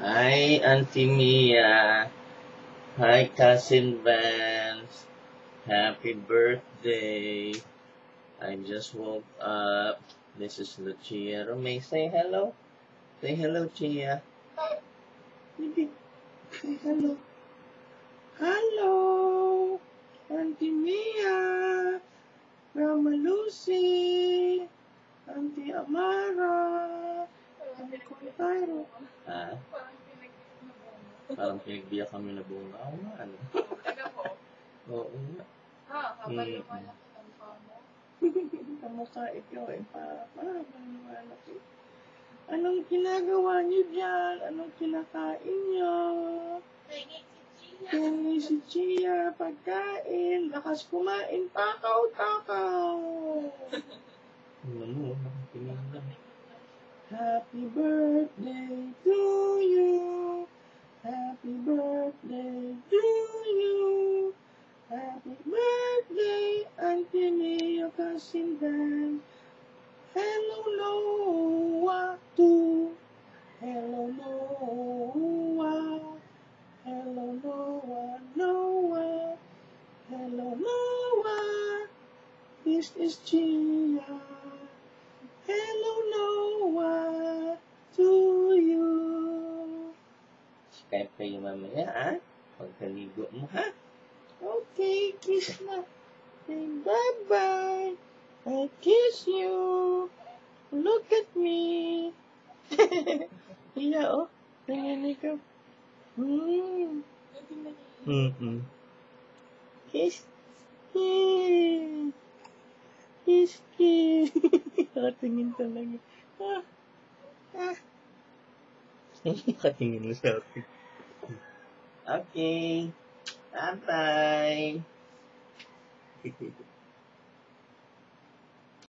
Hi, Auntie Mia. Hi, Cousin Vance. Happy birthday. I just woke up. This is Lucia Romay. Say hello. Say hello, Chia. Say hello. Hello, Auntie Mia. Grandma Lucy. Auntie Amara. Auntie Contairo. Ha? Parang pinagbiyak kami na bunga. Oo nga, ano? Oo nga. Habang lumalaki ang paa mo. Kamukha ikaw eh. Parang lumalaki. Anong ginagawa niyo dyan? Anong kinakain niyo? Tingin si Chia. Pagkain. Lakas kumain. Takaw. Ano mo? Nakatingin lang. Happy birthday to you. Happy birthday to you. Happy birthday, Auntie Mia, Cousin Dan. Hello, Noah, too. Hello, Noah. Hello, Noah. Hello, Noah. This is Gia. Hello, Noah, to you. Skype kayo mamaya, ha? Pagkaligo mo, ha? Okay, kiss na. Say bye-bye. I kiss you. Look at me. Yeah, oh. Tingnan ikaw. Kiss. Kiss. Nakatingin talaga. Nakatingin na sa akin. Okay. Bye-bye.